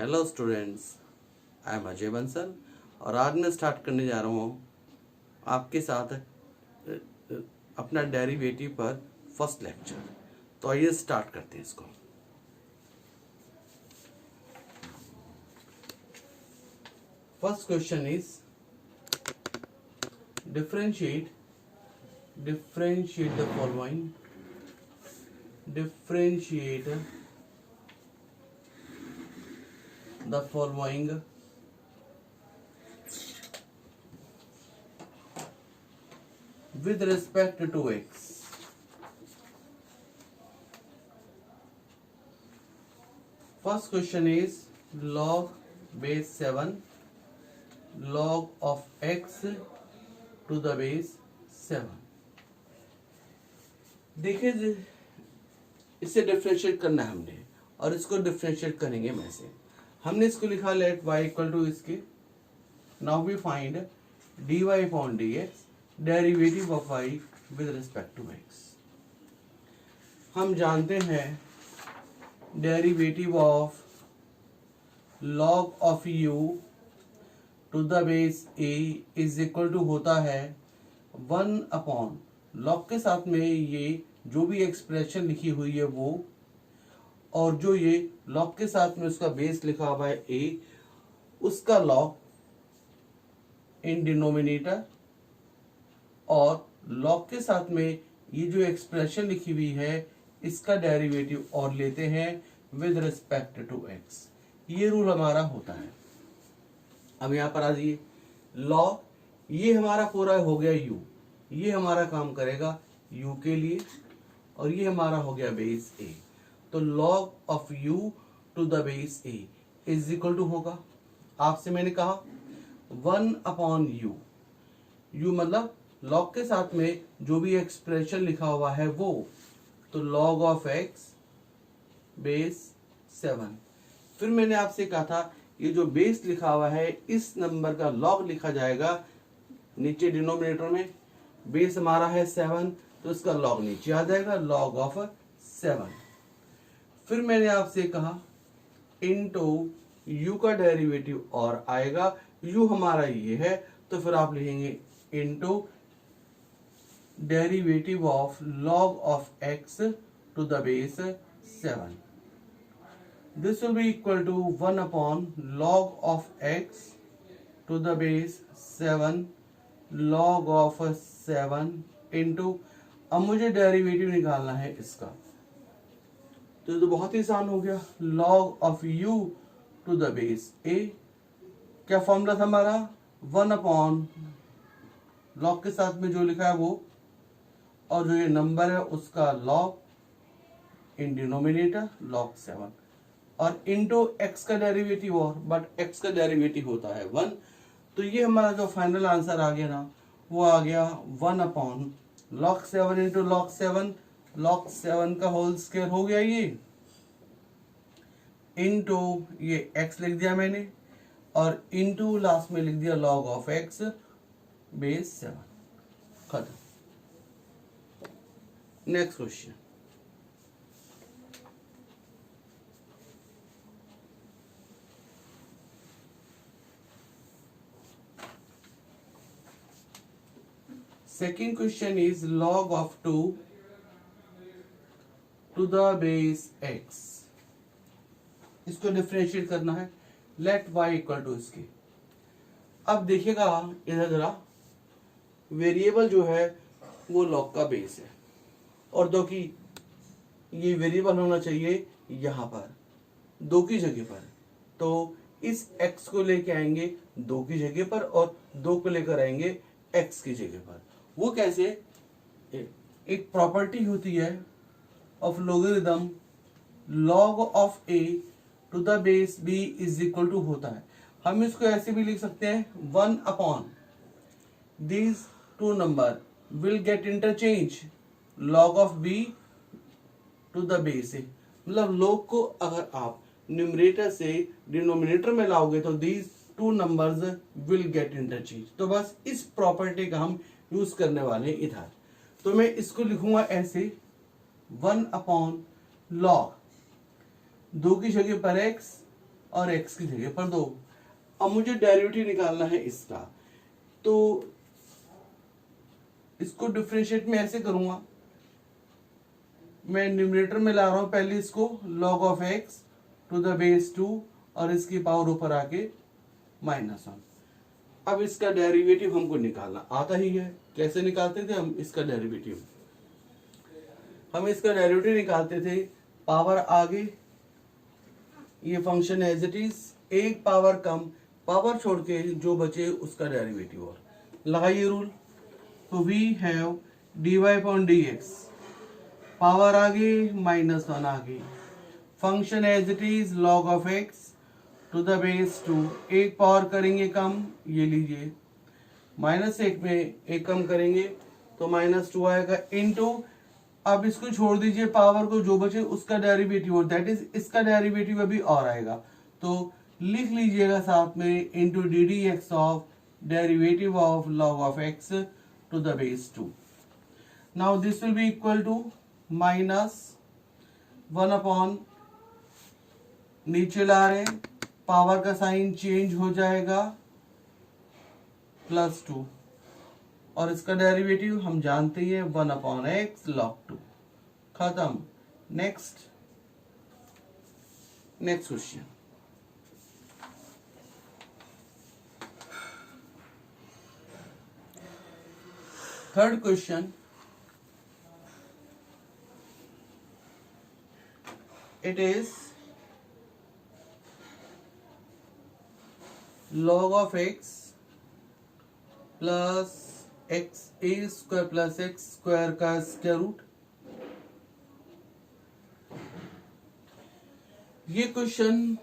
Hello students, I am Ajay Bansal और आज मैं स्टार्ट करने जा रहा हूँ आपके साथ अपना डेरिवेटिव पर फर्स्ट लेक्चर। तो आइए स्टार्ट करते हैं इसको। First question is differentiate the following with respect to x. First question is log base 7 log of x to the base 7। देखिए, इसे डिफरेंशिएट करना है हमने और इसको डिफरेंशिएट करेंगे में से। हमने इसको लिखा लेट y इक्वल टू इसके। Now we find dy upon dx derivative of y with respect to x। हम जानते हैं derivative of log of u to the base a is equal to होता है 1 अपॉन log के साथ में ये जो भी एक्सप्रेशन लिखी हुई है वो, और जो ये log के साथ में उसका बेस लिखा हुआ है a, उसका log इन डिनोमिनेटर, और log के साथ में ये जो एक्सप्रेशन लिखी हुई है इसका डेरिवेटिव और लेते हैं विद रिस्पेक्ट टू x। ये रूल हमारा होता है। अब यहाँ पर आ जाइए, log ये हमारा पूरा हो गया u, ये हमारा काम करेगा u के लिए, और ये हमारा हो गया बेस a। तो log of u to the base a is equal to होगा, आपसे मैंने कहा 1 अपॉन u। u मतलब log के साथ में जो भी एक्सप्रेशन लिखा हुआ है वो, तो log ऑफ x बेस 7। फिर मैंने आपसे कहा था ये जो बेस लिखा हुआ है इस नंबर का log लिखा जाएगा नीचे डिनोमिनेटर में। बेस हमारा है 7 तो इसका log नीचे आ जाएगा, log ऑफ 7। फिर मैंने आपसे कहा इनटू u का डेरिवेटिव और आएगा, u हमारा ये है तो फिर आप लिखेंगे into derivative of log of x to the base 7। This will be equal to 1 upon log of x to the base 7 log of 7 into, अब मुझे डेरिवेटिव निकालना है इसका, तो ये तो बहुत ही आसान हो गया। log of u to the base a, क्या फॉर्मूला था हमारा 1 अपॉन log के साथ में जो लिखा है वो, और जो ये नंबर है उसका log इन डिनोमिनेटर log 7, और इंटू x का डेरिवेटिव, और बट x का डेरिवेटिव होता है 1। तो ये हमारा जो फाइनल आंसर आ गया ना, वो आ गया 1 upon log 7 into log 7, log 7 का होल स्क्वायर हो गया ये, इंटू ये x लिख दिया मैंने, और इंटू लास्ट में लिख दिया log ऑफ x बेस 7। खत्म। Next question, second question is log of 2 to the base x। इसको डिफरेंशिएट करना है, लेट y इक्वल टू इसके। अब देखिएगा इधर जरा, वेरिएबल जो है वो log का बेस है, और दो की ये वेरिएबल होना चाहिए यहाँ पर 2 की जगह पर, तो इस x को लेके आएंगे 2 की जगह पर और 2 को लेकर आएंगे x की जगह पर। वो कैसे? एक प्रॉपर्टी होती है of logarithm, log of a to the base b is equal to होता है। हम इसको ऐसे भी लिख सकते हैं 1 upon these two number will get interchange log of b to the base a। मतलब log को अगर आप न्यूमरेटर से डिनोमिनेटर में लाओगे तो these two numbers will get interchange. तो बस इस प्रॉपर्टी का हम यूज करने वाले इधर, तो मैं इसको लिखूंगा ऐसे 1 अपॉन log 2 की जगह पर x और x की जगह पर 2। अब मुझे डेरिवेटिव निकालना है इसका, तो इसको डिफरेंशिएट में ऐसे करूंगा, मैं न्यूमरेटर में ला रहा हूं पहले इसको log of x to the base 2 और इसकी पावर ऊपर आके -1। अब इसका डेरिवेटिव हमको निकालना आता ही है। कैसे निकालते थे हम इसका डेरिवेटिव? हम इसका डेरिवेटिव निकालते थे पावर आगे, ये फंक्शन एज इट इज, एक पावर कम, पावर छोड़ के जो बचे उसका डेरिवेटिव। और लगाइए रूल, तो we have dy upon dx, power आगे -1 आगे, function as it is log of x to the base 2, एक पावर करेंगे कम, ये लीजिए -1 में एक कम करेंगे तो -2 आएगा, इनटू अब इसको छोड़ दीजिए पावर को, जो बचे उसका डेरिवेटिव, और दैट इज इसका डेरिवेटिव अभी और आएगा, तो लिख लीजिएगा साथ में into d d x of derivative of log of x to the base 2। Now this will be equal to -1 upon, नीचे ला रहे पावर का साइन चेंज हो जाएगा +2, और इसका डेरिवेटिव हम जानते हैं 1 अपॉन x log 2। खत्म। Next question, third question, it is log of x plus x A square plus x square का स्क्वायर रूट। ये क्वेश्चन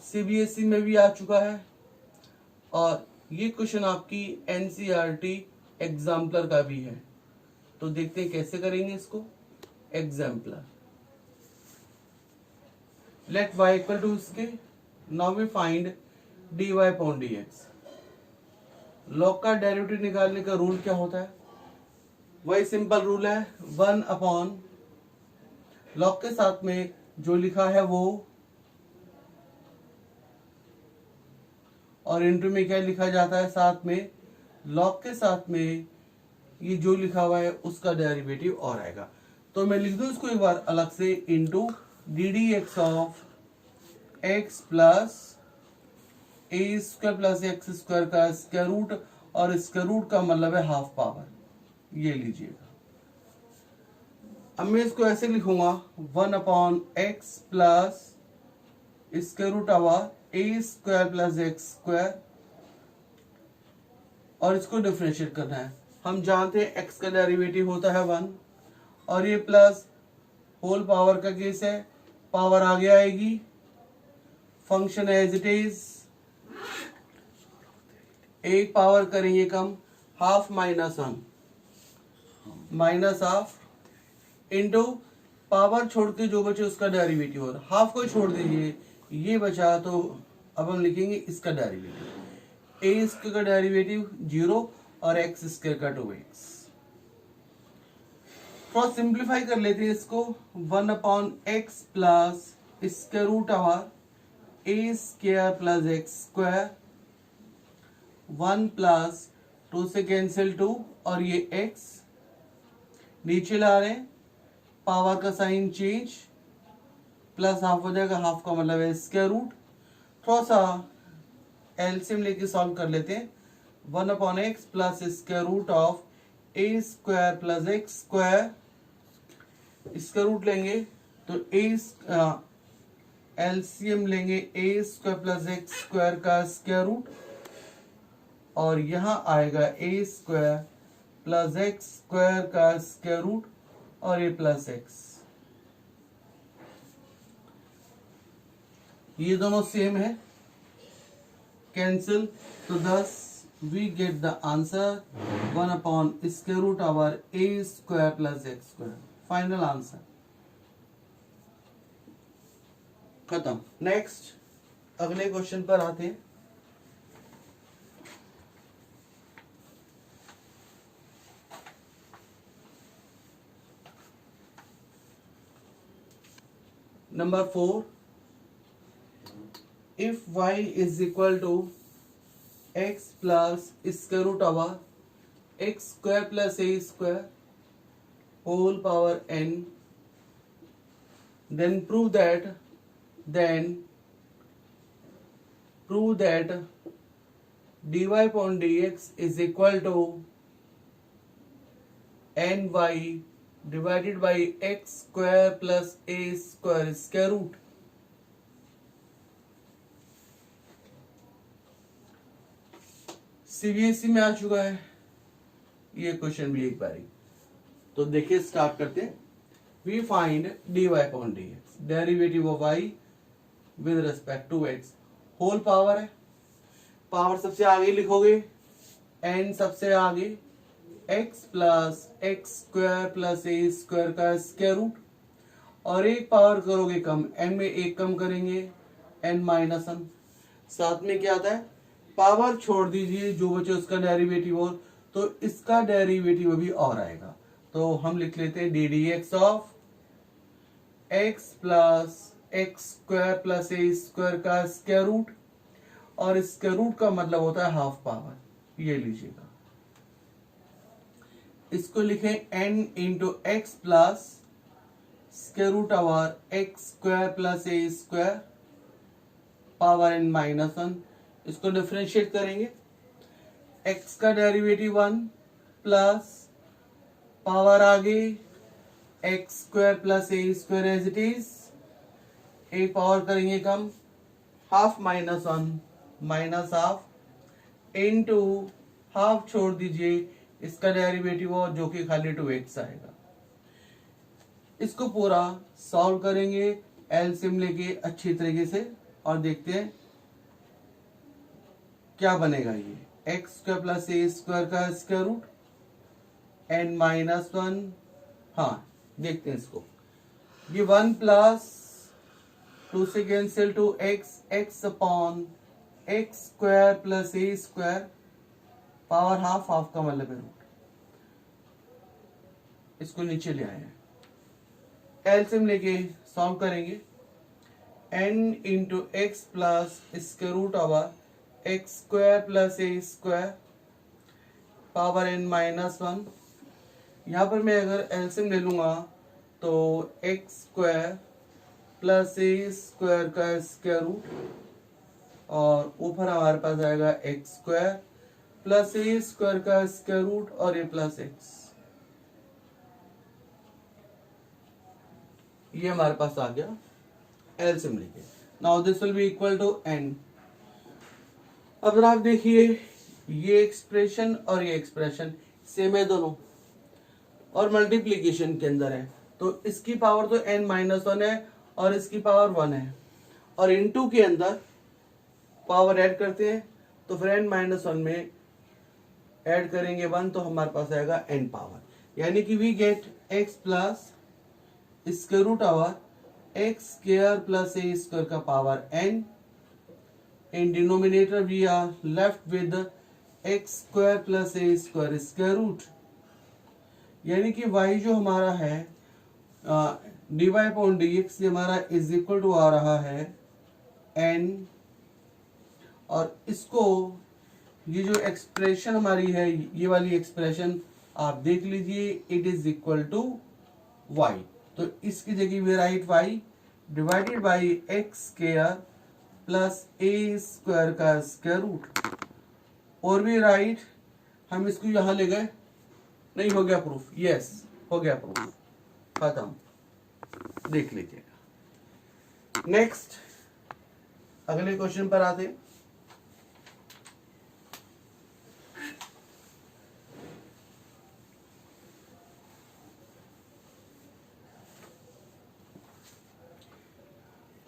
सीबीएसई में भी आ चुका है, और ये क्वेश्चन आपकी एनसीईआरटी एग्जाम्पलर का भी है। तो देखते हैं कैसे करेंगे इसको। Example, let y equal to इसके, now we find dy upon dx। Log का डेरिवेटिव निकालने का रूल क्या होता है? वही सिंपल रूल है, 1 अपॉन लॉग के साथ में जो लिखा है वो, और इंटू में क्या लिखा जाता है साथ में, लॉग के साथ में ये जो लिखा हुआ है उसका डेरिवेटिव और आएगा। तो मैं लिख दूं इसको एक बार अलग से, into D d x of x plus a square plus x square का स्क्वायर रूट, और स्क्वायर रूट का मतलब है हाफ पावर, ये लीजिएगा। अब मैं इसको ऐसे लिखूंगा 1 upon x plus square root over a square plus x square, और इसको डिफरेंशिएट करना है। हम जानते हैं एक्स का डेरिवेटिव होता है 1, और ये प्लस होल पावर का केस है, पावर आगे आएगी, फंक्शन एज इट इज, एक पावर करेंगे कम, हाफ -1 -हाफ, इंटू पावर छोड़ के जो बचे उसका डेरिवेटिव, और हाफ को छोड़ दीजिए, ये बचा, तो अब हम लिखेंगे इसका डेरिवेटिव, ए स्क्वायर का डेरिवेटिव 0 और एक्स स्क्वायर का 2x। थोड़ा सिंप्लीफाई कर लेते हैं इसको, 1 upon x plus square root over a square plus x square, 1 plus 2 से कैंसिल 2, और ये x नीचे ला रहे हैं, पावर का साइन चेंज, प्लस हाफ हो जाएगा, हाफ का मतलब है स्क्वायर रूट। थोड़ा सा एलसीएम लेके सॉल्व कर लेते हैं, 1 upon x plus square root of a square plus x square, square root लेंगे तो एलसीएम लेंगे a square plus x square का स्क्वायर रूट, और यहां आएगा a square plus x square का स्क्वायर रूट, और ए प्लस एक्स, ये दोनों सेम है, कैंसिल, तो thus we get the answer 1 upon square root over a square plus x square, final answer. खत्म। नेक्स्ट अगले क्वेश्चन पर आते हैं। Number 4, if y is equal to x plus square root over x square plus a square whole power n, then prove that dy upon dx is equal to ny divided by x square plus a square square root. CBSE में आ चुका है ये question भी एक बारी। तो देखिए start करते हैं। We find dy upon dx, derivative of y with respect to x, whole power है, पावर सबसे आगे लिखोगे n सबसे आगे x plus x square plus a square का स्क्वायर रूट, और एक पावर करोगे कम, n में एक कम करेंगे n माइनस वन, साथ में क्या आता है पावर छोड़ दीजिए जो बचे उसका डेरिवेटिव, और तो इसका डेरिवेटिव अभी और आएगा। तो हम लिख लेते हैं D d x of x plus x square plus a square का स्क्वायर रूट, और स्क्वायर रूट का मतलब होता है हाफ पावर, ये लीजिएगा। इसको लिखें n into x plus square root over x square plus a square power n minus one. इसको डिफरेंशिएट करेंगे, x का डेरिवेटिव 1 प्लस पावर आगे x square plus a square as it is, एक power करेंगे कम, half minus one minus half into half छोड़ दीजिए इसका डेरिवेटिव और जो कि खाली 2x आएगा। इसको पूरा सॉल्व करेंगे एलसीएम लेके अच्छी तरीके से, और देखते हैं क्या बनेगा। ये x square plus a square का square root n minus one, हाँ देखते हैं इसको, ये 1 प्लस 2 से cancel two x, x upon x square plus a square power half, half का मतलब है रूट। इसको नीचे ले आए हैं, एलसीएम लेके सॉल्व करेंगे, n into x plus square root over x square plus a square power n minus one. यहाँ पर मैं अगर एलसीएम ले लूंगा तो x square plus a square का स्क्वायर रूट, और ऊपर हमारे पास आएगा x square plus a square का स्क्वायर रूट और ए प्लस एक्स, ये हमारे पास आ गया एलसीएम लेके। Now this will be equal to n। अब आप देखिए ये एक्सप्रेशन और ये एक्सप्रेशन सेम है दोनों, और मल्टीप्लीकेशन के अंदर है, तो इसकी पावर तो n माइनस वन है और इसकी पावर 1 है, और इनटू के अंदर पावर ऐड करते हैं, तो फिर n माइनस वन में ऐड करेंगे 1, तो हमारे पास आएगा n पावर, यानी कि we get x plus square root over x square plus a square का power n। In denominator we are left with x square plus a square square root, यानी कि y जो हमारा है dy अपॉन dx हमारा is equal to आ रहा है n, और इसको ये जो एक्सप्रेशन हमारी है ये वाली एक्सप्रेशन आप देख लीजिए, it is equal to y, तो इसकी जगह we write y divided by x square plus a square का स्क्वायर रूट, और भी राइट हम इसको यहां ले गए, नहीं हो गया प्रूफ, यस हो गया प्रूफ, खत्म, देख लीजिएगा। नेक्स्ट अगले क्वेश्चन पर आते हैं।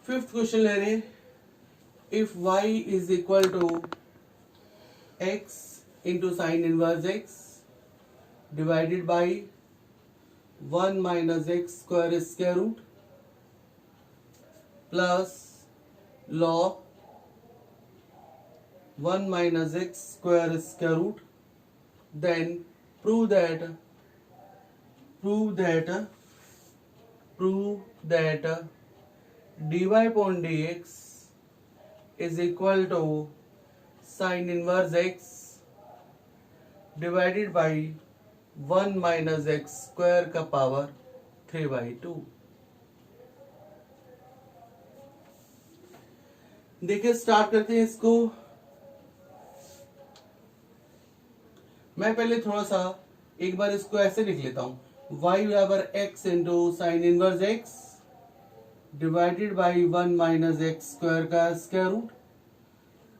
फिफ्थ क्वेश्चन ले रहे हैं, if y is equal to x into sin inverse x divided by 1 minus x square square root plus log 1 minus x square square root, then prove that dy upon dx is equal to sine inverse x divided by 1 minus x square का power 3/2। देखिए start करते हैं इसको। मैं पहले थोड़ा सा एक बार इसको ऐसे लिख लेता हूं, y बराबर x into sine inverse x divided by 1 minus x square का square root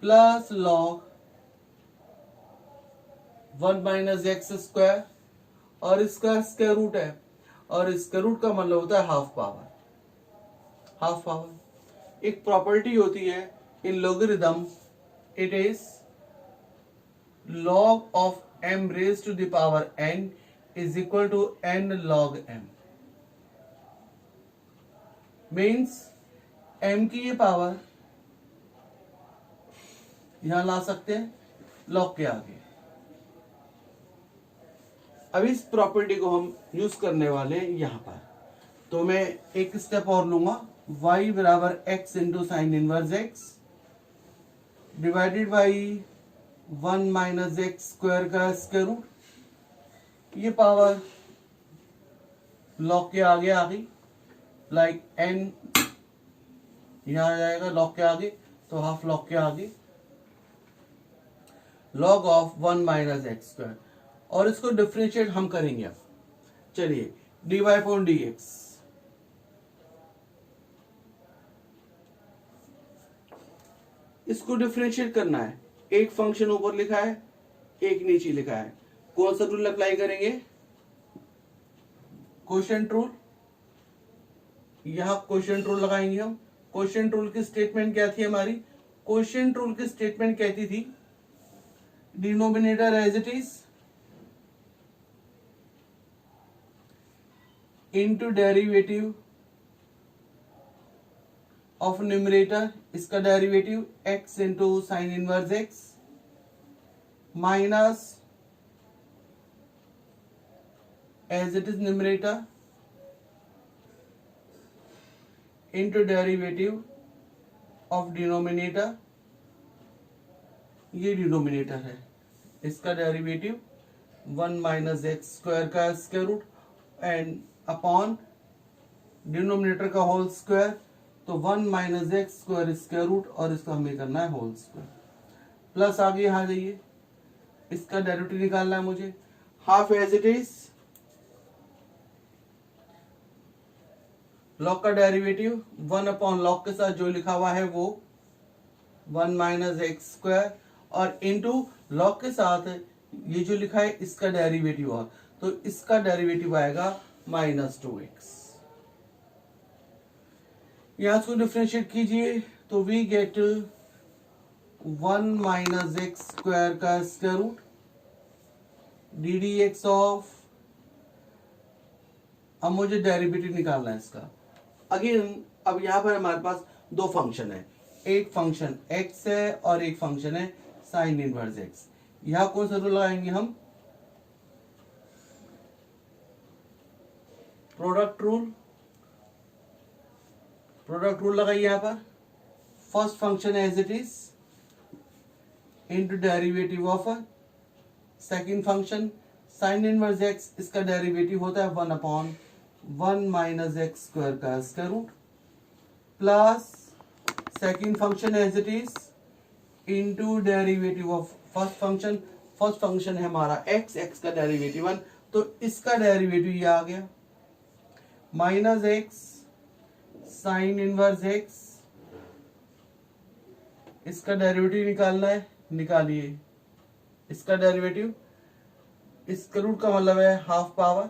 plus log 1 minus x square, और इसका स्क्वायर रूट है, और स्क्वायर रूट का मतलब होता है हाफ पावर। हाफ पावर एक प्रॉपर्टी होती है in logarithm, it is log of m raised to the power n is equal to n log m। Means m की ये पावर यहां ला सकते हैं log के आगे। अब इस प्रॉपर्टी को हम यूज करने वाले हैं यहां पर, तो मैं एक स्टेप और लूंगा, y बराबर x into sine inverse x divided by 1 minus x square का स्क्वायर रूट, ये पावर लॉग के आगे आ गई, लाइक n यहां आ जाएगा लॉग के आगे, तो हाफ लॉग के आगे log of 1 minus x square, और इसको डिफरेंशिएट हम करेंगे। अब चलिए dy अपॉन dx, इसको डिफरेंशिएट करना है। एक फंक्शन ऊपर लिखा है, एक नीचे लिखा है, कौन सा रूल अप्लाई करेंगे? Quotient rule. यहां क्वोशिएंट रूल लगाएंगे हम। क्वोशिएंट रूल की स्टेटमेंट क्या थी हमारी? क्वोशिएंट रूल की स्टेटमेंट कहती थी denominator as it is into derivative of numerator, इसका derivative x into sine inverse x minus as it is numerator into derivative of denominator, ये डिनोमिनेटर है, इसका डेरिवेटिव 1 माइनस एक्स स्क्वायर का square root and upon denominator का whole square, तो 1 minus x square square root, और इसको हमें करना है होल स्क्वायर, प्लस आगे यहां जाइए, इसका डेरिवेटिव निकालना है मुझे, half as it is log का डेरिवेटिव 1 अपॉन लॉग के साथ जो लिखा हुआ है वो 1 माइनस एक्स स्क्वायर, और इनटू लॉग के साथ ये जो लिखा है इसका डेरिवेटिव, और तो इसका डेरिवेटिव आएगा -2x। यहां इसको डिफरेंशिएट कीजिए तो we get 1 minus x square का square root d d x of, अब मुझे डेरिवेटिव निकालना है इसका। अगेन अब यहां पर हमारे पास दो फंक्शन है, एक फंक्शन x है और एक फंक्शन है साइन इनवर्स x। यहां कौन सा रूल लगाएंगे हम? Product rule. प्रोडक्ट रूल लगाइए यहां पर, first function as it is into derivative of second function sine inverse x, इसका डेरिवेटिव होता है 1 अपॉन 1 माइनस एक्स स्क्वायर का square root plus second function as it is into derivative of first function. First function है हमारा x, x का derivative 1, तो इसका derivative ये आ गया minus x sign inverse x, इसका डेरिवेटिव निकालना है, निकालिए। इसका डेरिवेटिव, इसका रूट का मतलब है हाफ पावर,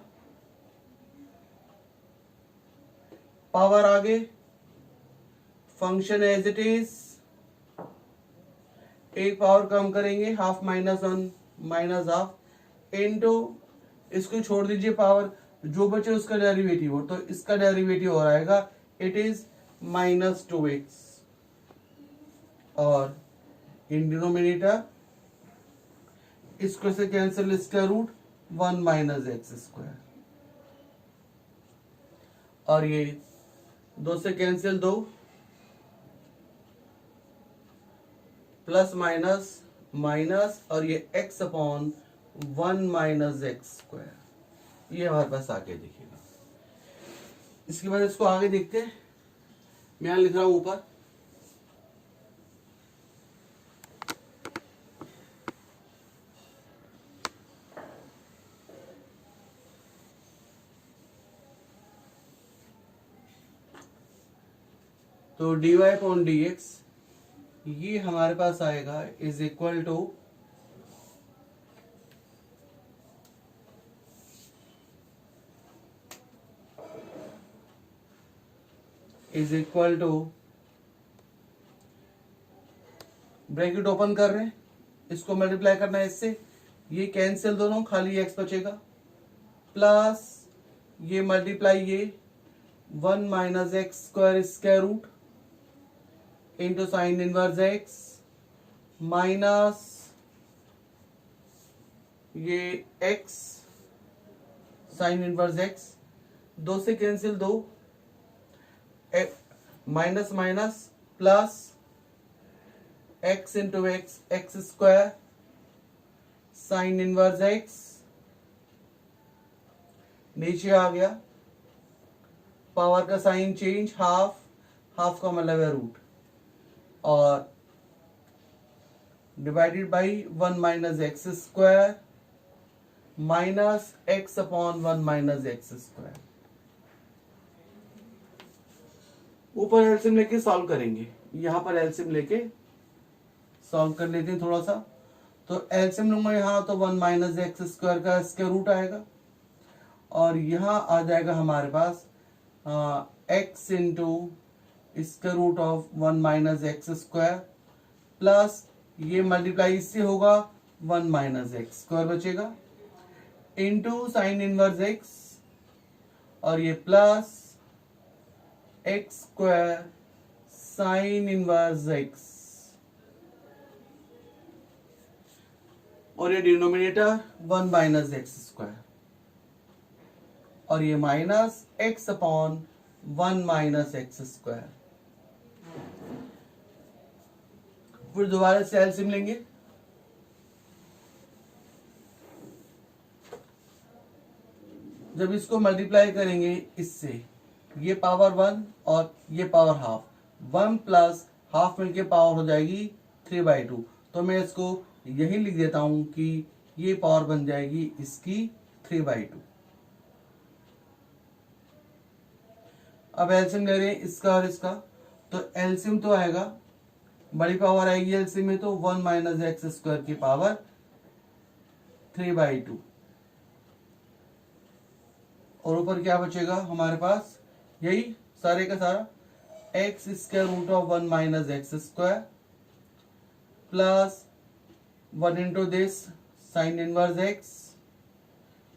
पावर आगे फंक्शन एज इट इज, एक पावर कम करेंगे, half minus 1 minus half into, इसको छोड़ दीजिए पावर, जो बचे उसका डेरिवेटिव हो, तो इसका डेरिवेटिव हो आएगा इट इज -2x, और इन डिनोमिनेटर इसको से cancel, square root 1 minus x square, और ये 2 से कैंसिल 2, प्लस माइनस माइनस और ये x upon 1 minus x square, ये हमारे पास आगे दिखेगा। इसके बाद इसको आगे देखते हैं। मैं यहां लिख रहा हूं ऊपर, तो dy अपॉन dx ये हमारे पास आएगा is equal to bracket open कर रहे हैं, इसको मल्टीप्लाई करना है इससे, ये कैंसिल दोनों, खाली x बचेगा, प्लस ये मल्टीप्लाई ये 1 minus x square square root into sine inverse x minus ये x साइन इनवर्स x, दो से कैंसिल दो, minus minus plus x into x x square sine inverse x, नीचे आ गया, पावर का साइन चेंज, हाफ, हाफ का मतलब है रूट, और divided by 1 minus x square minus x upon 1 minus x square. ऊपर एलसीएम लेके सॉल्व करेंगे, यहां पर एलसीएम लेके सॉल्व कर लेते हैं थोड़ा सा। तो एलसीएम लूंगा यहाँ तो 1 माइनस एक्स स्क्वायर का स्क्वायर रूट आएगा, और यहाँ आ जाएगा हमारे पास x into square root of 1 minus x square, plus ये मल्टीप्लाई इससे होगा 1 माइनस एक्स स्क्वायर बचेगा, इंटू साइन इनवर्स x, और ये plus x square sine inverse x, और ये डिनोमिनेटर 1 माइनस एक्स स्क्वायर, और ये minus x upon 1 minus x square. फिर दोबारा से एलसीएम लेंगे, जब इसको मल्टीप्लाई करेंगे इससे, ये पावर 1 और ये पावर हाफ, 1 प्लस हाफ मिलके पावर हो जाएगी 3/2, तो मैं इसको यही लिख देता हूं कि ये पावर बन जाएगी इसकी 3/2। अब एलसीएम ले रहे हैं इसका और इसका, तो एलसीएम तो आएगा, बड़ी पावर आएगी एलसीएम में तो 1 माइनस एक्स स्क्वायर की पावर 3/2, और ऊपर क्या बचेगा हमारे पास, यही सारे का सारा x square root of 1 minus x square plus 1 into this sine inverse x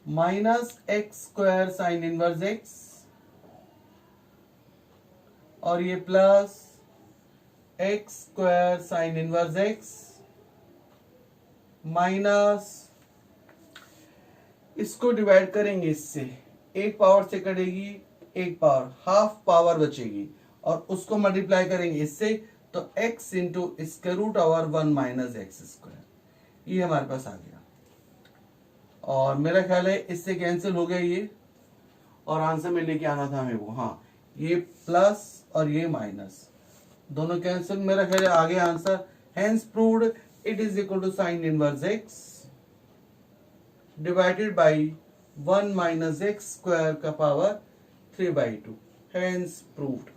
minus x square sine inverse x, और ये plus x square sine inverse x minus, इसको डिवाइड करेंगे इससे, एक पावर से कटेगी, एक पावर, हाफ पावर बचेगी, और उसको मल्टीप्लाई करेंगे इससे, तो x into square root over 1 minus x square, ये हमारे पास आ गया, और मेरा ख्याल है इससे कैंसिल हो गया ये, और आंसर में लेके आना था हमें वो, हाँ ये प्लस और ये माइनस दोनों कैंसिल, मेरा ख्याल है आ गया answer. Hence proved it is equal to sine inverse x divided by 1 minus x square का पावर 3/2, हेंस प्रूव्ड।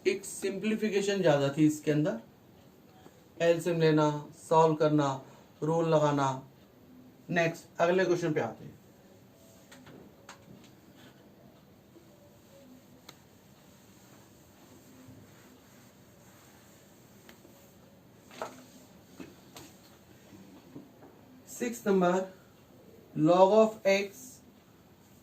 एक सिंप्लीफिकेशन ज्यादा थी इसके अंदर, एलसीएम लेना, सॉल्व करना, रूल लगाना। नेक्स्ट अगले क्वेश्चन पे आते हैं। Six number, log of x